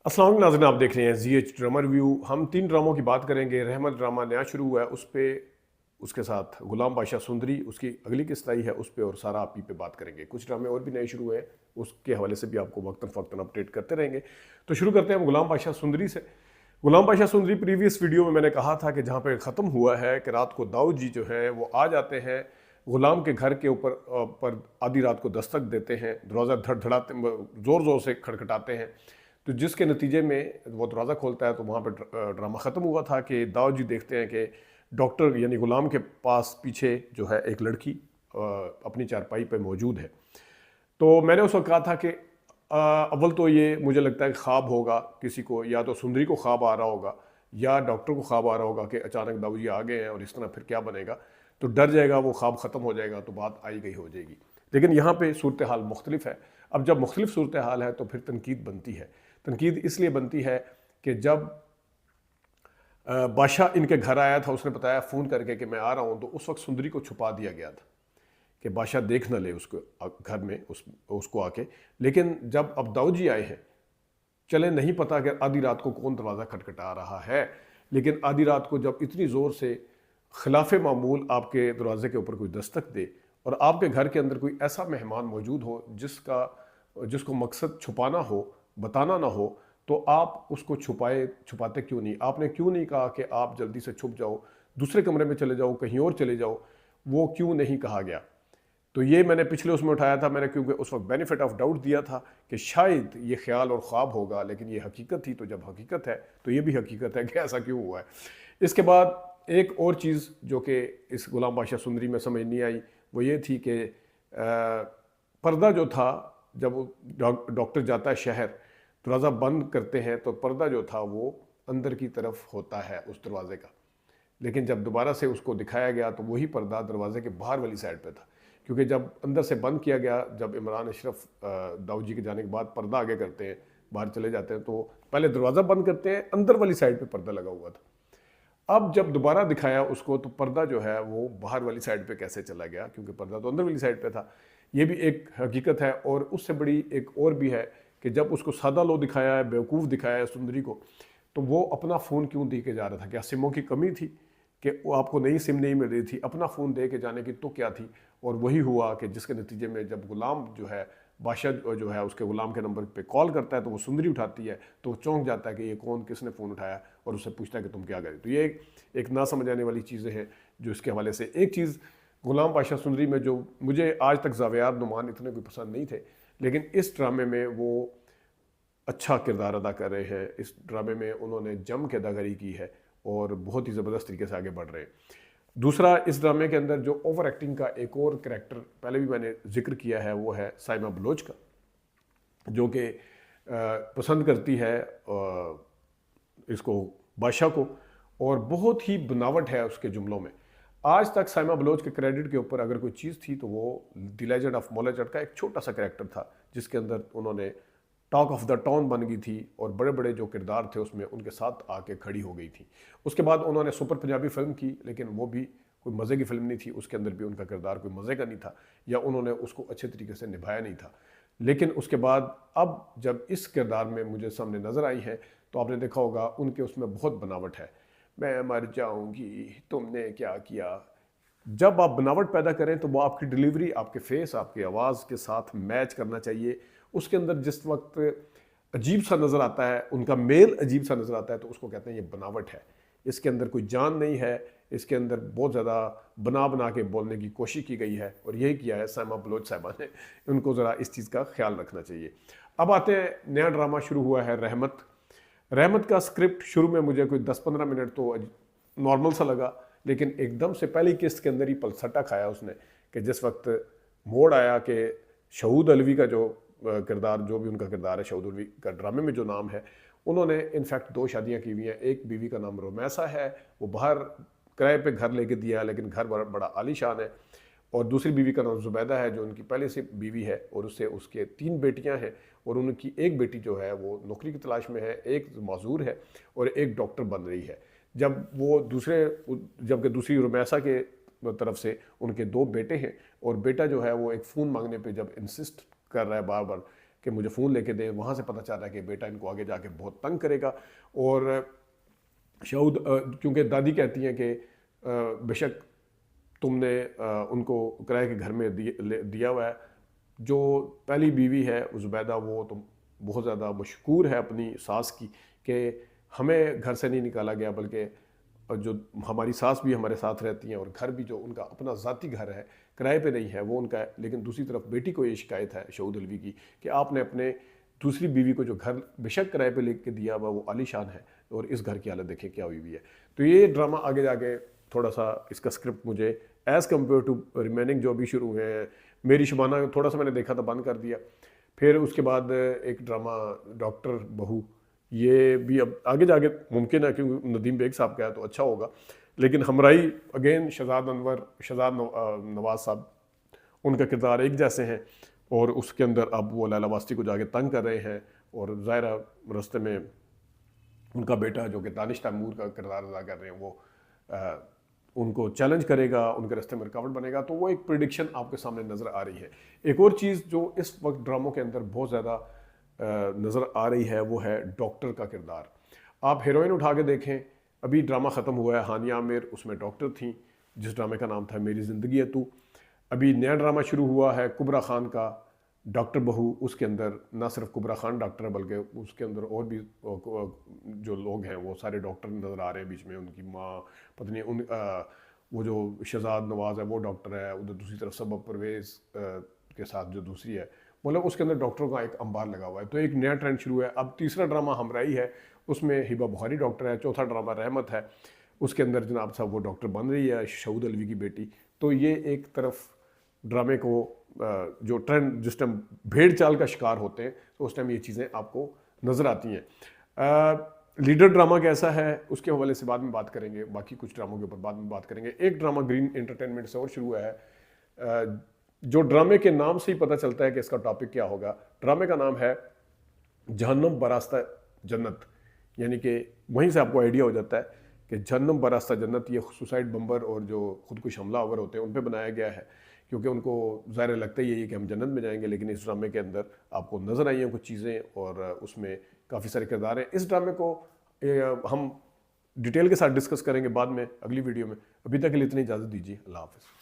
अस्सलाम वालेकुम नाज़रीन, आप देख रहे हैं ZH ड्रामा रिव्यू। हम 3 ड्रामों की बात करेंगे। रहमत ड्रामा नया शुरू हुआ है, उस पे उसके साथ गुलाम बादशाह सुंदरी उसकी अगली किस्त आई है उस पे, और सारा आपी पे बात करेंगे। कुछ ड्रामे और भी नए शुरू हुए हैं, उसके हवाले से भी आपको वक्तन फ़वक्तन अपडेट करते रहेंगे। तो शुरू करते हैं हम गुलाम बादशाह सुंदरी से। गुलाम बादशाह सुंदरी प्रीवियस वीडियो में मैंने कहा था कि जहाँ पे ख़त्म हुआ है कि रात को दाऊद जी जो है वो आ जाते हैं गुलाम के घर के ऊपर पर आधी रात को दस्तक देते हैं, दरवाज़ा धड़धड़ाते ज़ोर ज़ोर से खटखटाते हैं। तो जिसके नतीजे में वो दरवाज़ा खोलता है तो वहाँ पर ड्रामा ख़त्म हुआ था कि दाऊद जी देखते हैं कि डॉक्टर यानी गुलाम के पास पीछे जो है एक लड़की अपनी चारपाई पे मौजूद है। तो मैंने उस वक्त कहा था कि अव्वल तो ये मुझे लगता है कि ख्वाब होगा किसी को, या तो सुंदरी को ख्वाब आ रहा होगा या डॉक्टर को ख्वाब आ रहा होगा कि अचानक दाऊद जी आ गए हैं और इस तरह फिर क्या बनेगा। तो डर जाएगा, वो ख्वाब ख़त्म हो जाएगा तो बात आई गई हो जाएगी। लेकिन यहाँ पे सूरत हाल मुख्तलिफ है। अब जब मुख्तलिफ सूरत हाल है तो फिर तनकीद बनती है। तनकीद इसलिए बनती है कि जब बादशाह इनके घर आया था, उसने बताया फ़ोन करके कि मैं आ रहा हूँ, तो उस वक्त सुंदरी को छुपा दिया गया था कि बादशाह देख न ले उसको घर में उसको आके। लेकिन जब अब दाऊद जी आए हैं, चले नहीं पता कि आधी रात को कौन दरवाज़ा खटखटा रहा है, लेकिन आधी रात को जब इतनी ज़ोर से खिलाफ मामूल आपके दरवाजे के ऊपर कोई दस्तक दे और आपके घर के अंदर कोई ऐसा मेहमान मौजूद हो जिसको मकसद छुपाना हो, बताना ना हो, तो आप उसको छुपाते क्यों नहीं? आपने क्यों नहीं कहा कि आप जल्दी से छुप जाओ, दूसरे कमरे में चले जाओ, कहीं और चले जाओ? वो क्यों नहीं कहा गया? तो ये मैंने पिछले उसमें उठाया था मैंने, क्योंकि उस वक्त बेनिफिट ऑफ डाउट दिया था कि शायद ये ख्याल और ख्वाब होगा, लेकिन ये हकीकत थी। तो जब हकीकत है तो ये भी हकीकत है कि ऐसा क्यों हुआ है। इसके बाद एक और चीज़ जो कि इस गुलाम बादशाह सुंदरी में समझ नहीं आई, वो ये थी कि पर्दा जो था, जब डॉक्टर जाता है शहर, दरवाज़ा बंद करते हैं तो पर्दा जो था वो अंदर की तरफ होता है उस दरवाजे का। लेकिन जब दोबारा से उसको दिखाया गया तो वही पर्दा दरवाजे के बाहर वाली साइड पे था, क्योंकि जब अंदर से बंद किया गया, जब इमरान अशरफ दाऊद जी के जाने के बाद पर्दा आगे करते हैं, बाहर चले जाते हैं, तो पहले दरवाज़ा बंद करते हैं, अंदर वाली साइड पे पर्दा लगा हुआ था। अब जब दोबारा दिखाया उसको तो पर्दा जो है वो बाहर वाली साइड पे कैसे चला गया, क्योंकि पर्दा तो अंदर वाली साइड पे था। ये भी एक हकीकत है। और उससे बड़ी एक और भी है कि जब उसको सादा लो दिखाया है, बेवकूफ़ दिखाया है सुंदरी को, तो वो अपना फ़ोन क्यों दे के जा रहा था? क्या सिमों की कमी थी कि वो आपको नई सिम नहीं मिल रही थी? अपना फ़ोन दे के जाने की तो क्या थी? और वही हुआ कि जिसके नतीजे में जब गुलाम जो है, बादशाह जो है उसके गुलाम के नंबर पे कॉल करता है तो वो सुंदरी उठाती है, तो वो चौंक जाता है कि ये कौन, किसने फ़ोन उठाया, और उससे पूछता है कि तुम क्या करे। तो ये एक ना समझ आने वाली चीज़ें हैं जो इसके हवाले से। एक चीज़ गुलाम बादशाह सुंदरी में जो मुझे आज तक जावेयार नुमान इतने कोई पसंद नहीं थे, लेकिन इस ड्रामे में वो अच्छा किरदार अदा कर रहे हैं। इस ड्रामे में उन्होंने जम के अदाकारी की है और बहुत ही ज़बरदस्त तरीके से आगे बढ़ रहे हैं। दूसरा, इस ड्रामे के अंदर जो ओवर एक्टिंग का एक और करैक्टर पहले भी मैंने जिक्र किया है, वो है साइमा बलोच का, जो कि पसंद करती है इसको, बादशाह को, और बहुत ही बनावट है उसके जुमलों में। आज तक साइमा बलोच के क्रेडिट के ऊपर अगर कोई चीज़ थी तो वो द लेजेंड ऑफ मोलाचट का एक छोटा सा करैक्टर था, जिसके अंदर उन्होंने टॉक ऑफ द टाउन बन गई थी और बड़े बड़े जो किरदार थे उसमें उनके साथ आके खड़ी हो गई थी। उसके बाद उन्होंने सुपर पंजाबी फिल्म की, लेकिन वो भी कोई मज़े की फिल्म नहीं थी, उसके अंदर भी उनका किरदार कोई मज़े का नहीं था, या उन्होंने उसको अच्छे तरीके से निभाया नहीं था। लेकिन उसके बाद अब जब इस किरदार में मुझे सामने नज़र आई है तो आपने देखा होगा उनके उसमें बहुत बनावट है। मैं मर जाऊंगी, तुमने क्या किया। जब आप बनावट पैदा करें तो वो आपकी डिलीवरी, आपके फेस, आपकी आवाज़ के साथ मैच करना चाहिए। उसके अंदर जिस वक्त अजीब सा नज़र आता है, उनका मेल अजीब सा नज़र आता है, तो उसको कहते हैं ये बनावट है। इसके अंदर कोई जान नहीं है, इसके अंदर बहुत ज़्यादा बना के बोलने की कोशिश की गई है, और यही किया है साइमा बलोच साहिबा ने। उनको ज़रा इस चीज़ का ख्याल रखना चाहिए। अब आते हैं, नया ड्रामा शुरू हुआ है रहमत। रहमत का स्क्रिप्ट शुरू में मुझे कोई 10-15 मिनट तो नॉर्मल सा लगा, लेकिन एकदम से पहली किस्त के अंदर ही पलसटा खाया उसने, कि जिस वक्त मोड़ आया कि शहूद अलवी का जो किरदार, जो भी उनका किरदार है, शहूद अलवी का ड्रामे में जो नाम है, उन्होंने इनफैक्ट 2 शादियां की हुई हैं। एक बीवी का नाम रोमैसा है, वो बाहर किराए पे घर लेके दिया है, लेकिन घर बड़ा आलीशान है। और दूसरी बीवी का नाम जुबैदा है, जो उनकी पहले से बीवी है, और उससे उसके 3 बेटियां हैं, और उनकी एक बेटी जो है वो नौकरी की तलाश में है, एक माजूर है और एक डॉक्टर बन रही है। जबकि दूसरी रुमैसा के तरफ से उनके 2 बेटे हैं, और बेटा जो है वो एक फ़ोन मांगने पे जब इंसिस्ट कर रहा है बार बार कि मुझे फ़ोन लेके दें। वहाँ से पता चल रहा है कि बेटा इनको आगे जाके बहुत तंग करेगा। और शऊद क्योंकि दादी कहती हैं कि बेशक तुमने उनको किराए के घर में दिया हुआ है। जो पहली बीवी है ज़ुबैदा, वो तो बहुत ज़्यादा मशकूर है अपनी सास की कि हमें घर से नहीं निकाला गया, बल्कि जो हमारी सास भी हमारे साथ रहती हैं, और घर भी जो उनका अपना ज़ाती घर है, किराए पे नहीं है, वो उनका है। लेकिन दूसरी तरफ बेटी को ये शिकायत है शऊद अलवी की कि आपने अपने दूसरी बीवी को जो घर बेशक किराए पे लेके दिया हुआ वो आलीशान है, और इस घर की हालत देखें क्या हुई हुई है। तो ये ड्रामा आगे जाके थोड़ा सा इसका स्क्रिप्ट मुझे एज़ कम्पेयर टू रिमेनिंग जो अभी शुरू हुए हैं, मेरी शबाना थोड़ा सा मैंने देखा था, बंद कर दिया। फिर उसके बाद एक ड्रामा डॉक्टर बहू, ये भी अब आगे जाके मुमकिन है क्योंकि नदीम बेग साहब का है तो अच्छा होगा। लेकिन हमराई अगेन शहजाद नवाज साहब, उनका किरदार एक जैसे हैं, और उसके अंदर अब वो लैला वास्ती को जाके तंग कर रहे हैं, और ज़ाहिरा रास्ते में उनका बेटा जो कि दानिश तैमूर का किरदार अदा कर रहे हैं, वो उनको चैलेंज करेगा, उनके रास्ते में रुकावट बनेगा। तो वो एक प्रिडिक्शन आपके सामने नज़र आ रही है। एक और चीज़ जो इस वक्त ड्रामों के अंदर बहुत ज़्यादा नज़र आ रही है वो है डॉक्टर का किरदार। आप हीरोइन उठा के देखें, अभी ड्रामा ख़त्म हुआ है हानिया आमिर, उसमें डॉक्टर थी, जिस ड्रामे का नाम था मेरी ज़िंदगी है तू। अभी नया ड्रामा शुरू हुआ है कुबरा खान का, डॉक्टर बहू। उसके अंदर ना सिर्फ कुबरा खान डॉक्टर है, बल्कि उसके अंदर और भी जो लोग हैं वो सारे डॉक्टर नज़र आ रहे हैं। बीच में उनकी माँ, पत्नी, वो जो शहजाद नवाज है वो डॉक्टर है, उधर दूसरी तरफ सबब परवेज़ के साथ जो दूसरी है, मतलब उसके अंदर डॉक्टरों का एक अंबार लगा हुआ है। तो एक नया ट्रेंड शुरू है। अब तीसरा ड्रामा हमराई है, उसमें हिबा बुखारी डॉक्टर है। चौथा ड्रामा रहमत है, उसके अंदर जनाब साहब वो डॉक्टर बन रही है, शऊद अलवी की बेटी। तो ये एक तरफ ड्रामे को जो ट्रेंड जिस टाइम भेड़ चाल का शिकार होते हैं तो उस टाइम ये चीज़ें आपको नज़र आती हैं। लीडर ड्रामा कैसा है उसके हवाले से बाद में बात करेंगे, बाकी कुछ ड्रामों के ऊपर बाद में बात करेंगे। एक ड्रामा ग्रीन एंटरटेनमेंट से और शुरू हुआ है, जो ड्रामे के नाम से ही पता चलता है कि इसका टॉपिक क्या होगा। ड्रामे का नाम है जहन्नम बरास्ता जन्नत, यानी कि वहीं से आपको आइडिया हो जाता है कि जहन्नम बरास्ता जन्नत ये सुसाइड बम्बर और जो खुदकुश हमलावर होते हैं उन पे बनाया गया है, क्योंकि उनको ज़ाहिर लगता ही है कि हम जन्नत में जाएंगे। लेकिन इस ड्रामे के अंदर आपको नज़र आई हैं कुछ चीज़ें, और उसमें काफ़ी सारे किरदार हैं। इस ड्रामे को हम डिटेल के साथ डिस्कस करेंगे बाद में अगली वीडियो में। अभी तक के लिए इतनी इजाज़त दीजिए, अल्लाह हाफ़िज़।